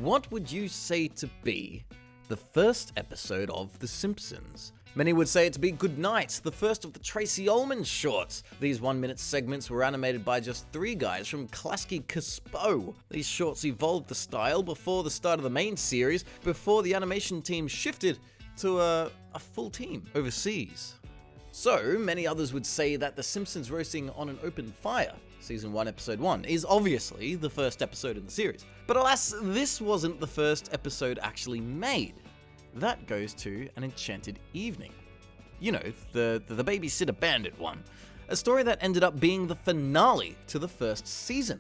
What would you say to be the first episode of The Simpsons? Many would say it to be Good Night, the first of the Tracy Ullman shorts. These 1-minute segments were animated by just 3 guys from Klasky Csupo. These shorts evolved the style before the start of the main series, before the animation team shifted to a full team overseas. So, many others would say that The Simpsons Roasting on an Open Fire, Season 1, Episode 1, is obviously the first episode in the series. But alas, this wasn't the first episode actually made. That goes to An Enchanted Evening. You know, the Babysitter Bandit one. A story that ended up being the finale to the first season.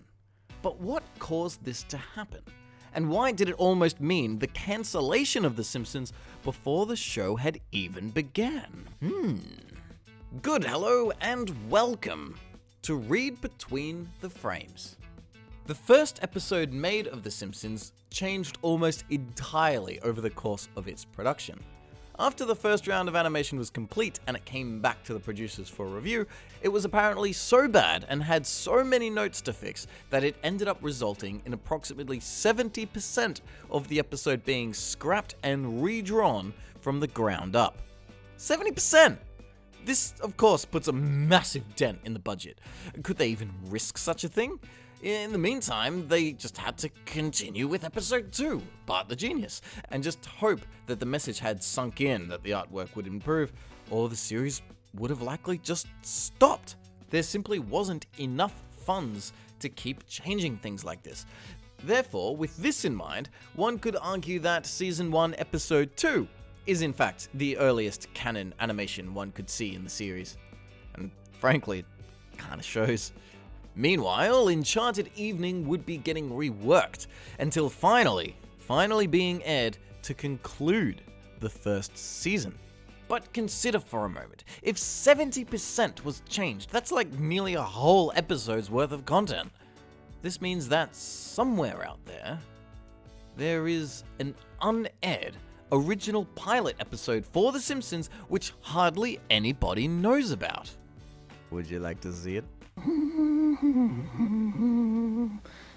But what caused this to happen? And why did it almost mean the cancellation of The Simpsons before the show had even began? Good hello and welcome to Read Between the Frames. The first episode made of The Simpsons changed almost entirely over the course of its production. After the first round of animation was complete and it came back to the producers for review, it was apparently so bad and had so many notes to fix that it ended up resulting in approximately 70% of the episode being scrapped and redrawn from the ground up. 70%! This, of course, puts a massive dent in the budget. Could they even risk such a thing? In the meantime, they just had to continue with episode 2, Bart the Genius, and just hope that the message had sunk in that the artwork would improve, or the series would have likely just stopped. There simply wasn't enough funds to keep changing things like this. Therefore, with this in mind, one could argue that Season 1, Episode 2 is in fact the earliest canon animation one could see in the series. And frankly, it kinda shows. Meanwhile, Enchanted Evening would be getting reworked until finally being aired to conclude the first season. But consider for a moment, if 70% was changed, that's like nearly a whole episode's worth of content. This means that somewhere out there is an unaired original pilot episode for The Simpsons which hardly anybody knows about. Would you like to see it?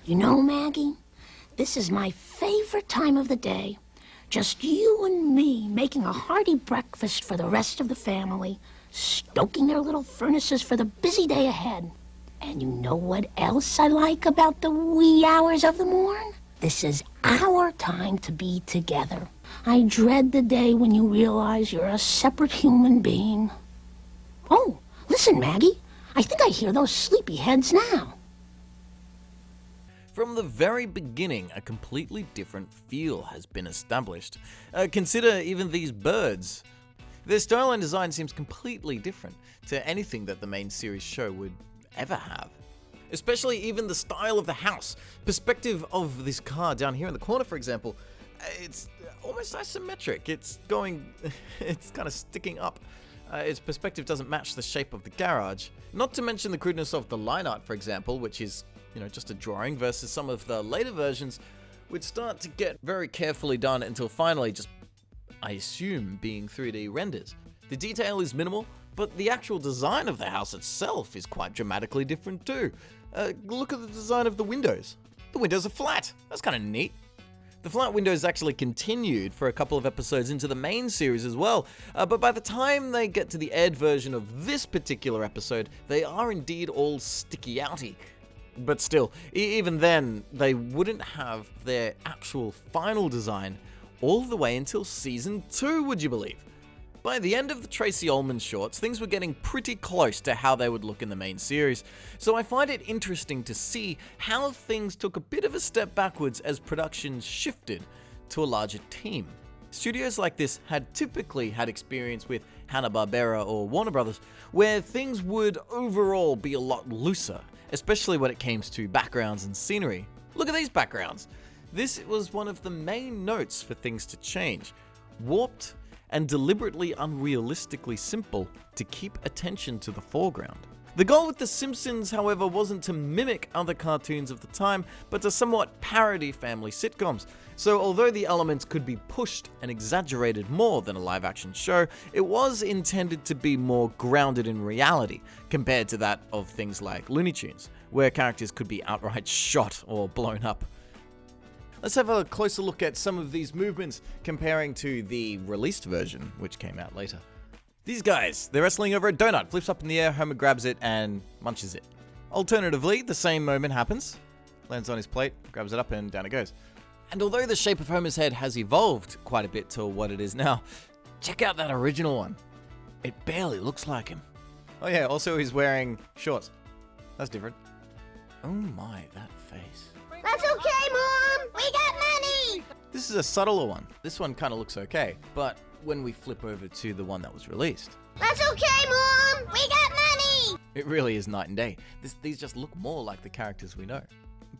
You know, Maggie, this is my favorite time of the day. Just you and me making a hearty breakfast for the rest of the family, stoking their little furnaces for the busy day ahead. And you know what else I like about the wee hours of the morn? This is our time to be together. I dread the day when you realize you're a separate human being. Oh, listen, Maggie. I think I hear those sleepyheads now. From the very beginning, a completely different feel has been established. Consider even these birds. Their style and design seems completely different to anything that the main series show would ever have. Especially even the style of the house. Perspective of this car down here in the corner, for example, it's almost isometric. It's kind of sticking up. Its perspective doesn't match the shape of the garage. Not to mention the crudeness of the line art, for example, which is, just a drawing, versus some of the later versions would start to get very carefully done until finally just, I assume, being 3D renders. The detail is minimal, but the actual design of the house itself is quite dramatically different too. Look at the design of the windows. The windows are flat. That's kind of neat. The flat windows actually continued for a couple of episodes into the main series as well, but by the time they get to the aired version of this particular episode, they are indeed all sticky-outy. But still, even then, they wouldn't have their actual final design all the way until Season 2, would you believe? By the end of the Tracy Ullman shorts, things were getting pretty close to how they would look in the main series, so I find it interesting to see how things took a bit of a step backwards as production shifted to a larger team. Studios like this had typically had experience with Hanna-Barbera or Warner Brothers, where things would overall be a lot looser, especially when it came to backgrounds and scenery. Look at these backgrounds. This was one of the main notes for things to change. Warped and deliberately unrealistically simple to keep attention to the foreground. The goal with The Simpsons, however, wasn't to mimic other cartoons of the time, but to somewhat parody family sitcoms. So although the elements could be pushed and exaggerated more than a live-action show, it was intended to be more grounded in reality, compared to that of things like Looney Tunes, where characters could be outright shot or blown up. Let's have a closer look at some of these movements comparing to the released version, which came out later. These guys, they're wrestling over a donut, flips up in the air, Homer grabs it and munches it. Alternatively, the same moment happens, lands on his plate, grabs it up and down it goes. And although the shape of Homer's head has evolved quite a bit to what it is now, check out that original one. It barely looks like him. Oh yeah, also he's wearing shorts. That's different. Oh my, that face. That's okay, Mom. We got money. This is a subtler one. This one kind of looks okay, but when we flip over to the one that was released, That's okay, Mom. We got money. it really is night and day. These just look more like the characters we know.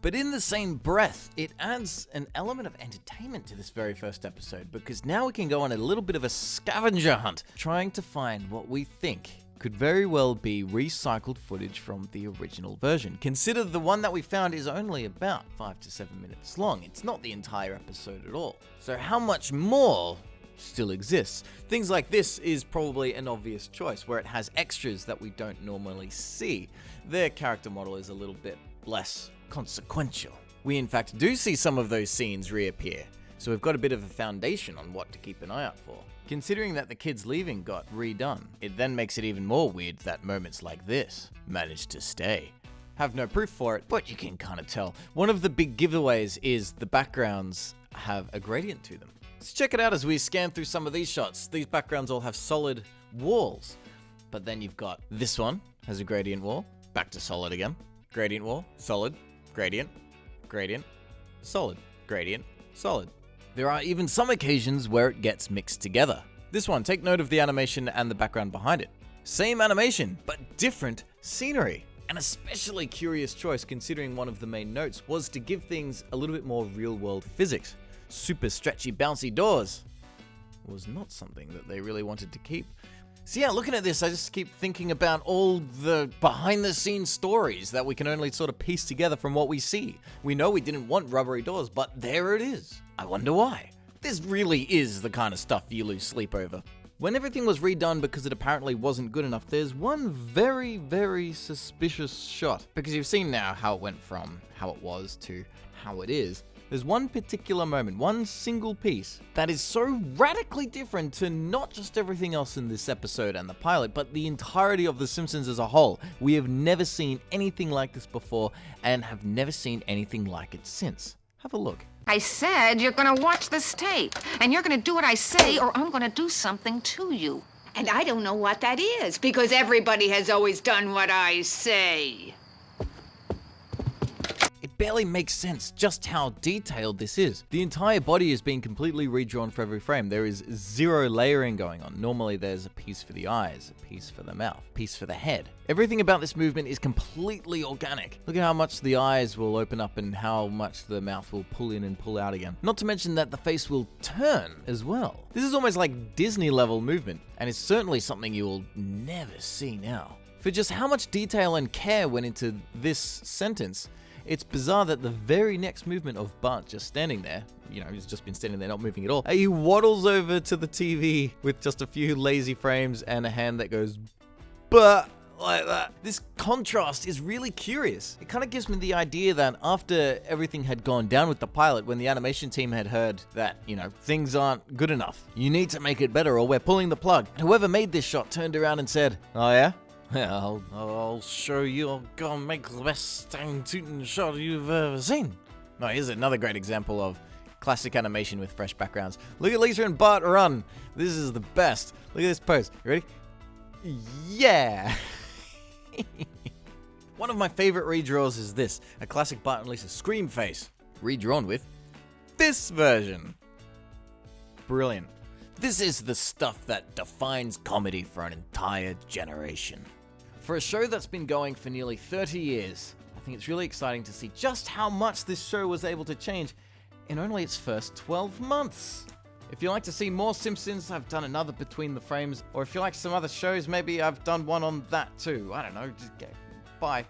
But in the same breath, it adds an element of entertainment to this very first episode, because now we can go on a little bit of a scavenger hunt, trying to find what we think could very well be recycled footage from the original version. Consider the one that we found is only about 5 to 7 minutes long. It's not the entire episode at all. So how much more still exists? Things like this is probably an obvious choice, where it has extras that we don't normally see. Their character model is a little bit less consequential. We in fact do see some of those scenes reappear, so we've got a bit of a foundation on what to keep an eye out for. Considering that the kids leaving got redone, it then makes it even more weird that moments like this managed to stay. Have no proof for it, but you can kind of tell. One of the big giveaways is the backgrounds have a gradient to them. Let's check it out as we scan through some of these shots. These backgrounds all have solid walls, but then you've got this one has a gradient wall, back to solid again, gradient wall, solid, gradient, gradient, solid, gradient, solid. There are even some occasions where it gets mixed together. This one, take note of the animation and the background behind it. Same animation, but different scenery. An especially curious choice, considering one of the main notes was to give things a little bit more real-world physics. Super stretchy, bouncy doors was not something that they really wanted to keep. So yeah, looking at this, I just keep thinking about all the behind-the-scenes stories that we can only sort of piece together from what we see. We know we didn't want rubbery doors, but there it is. I wonder why. This really is the kind of stuff you lose sleep over. When everything was redone because it apparently wasn't good enough, there's one very, very suspicious shot. Because you've seen now how it went from how it was to how it is. There's one particular moment, one single piece, that is so radically different to not just everything else in this episode and the pilot, but the entirety of The Simpsons as a whole. We have never seen anything like this before, and have never seen anything like it since. Have a look. I said you're gonna watch this tape, and you're gonna do what I say, or I'm gonna do something to you. And I don't know what that is, because everybody has always done what I say. It barely makes sense just how detailed this is. The entire body is being completely redrawn for every frame. There is zero layering going on. Normally there's a piece for the eyes, a piece for the mouth, a piece for the head. Everything about this movement is completely organic. Look at how much the eyes will open up and how much the mouth will pull in and pull out again. Not to mention that the face will turn as well. This is almost like Disney level movement, and it's certainly something you will never see now. For just how much detail and care went into this sentence, it's bizarre that the very next movement of Bart just standing there, he's just been standing there not moving at all, he waddles over to the TV with just a few lazy frames and a hand that goes, "But," like that. This contrast is really curious. It kind of gives me the idea that after everything had gone down with the pilot, when the animation team had heard that, things aren't good enough, you need to make it better or we're pulling the plug. Whoever made this shot turned around and said, "Oh yeah? Yeah, I'll show you. I'll go and make the best stang-tootin' shot you've ever seen." No, here's another great example of classic animation with fresh backgrounds. Look at Lisa and Bart run. This is the best. Look at this pose. You ready? Yeah. One of my favorite redraws is this. A classic Bart and Lisa scream face. Redrawn with this version. Brilliant. This is the stuff that defines comedy for an entire generation. For a show that's been going for nearly 30 years, I think it's really exciting to see just how much this show was able to change in only its first 12 months. If you like to see more Simpsons, I've done another Between the Frames, or if you like some other shows, maybe I've done one on that too. I don't know, just bye.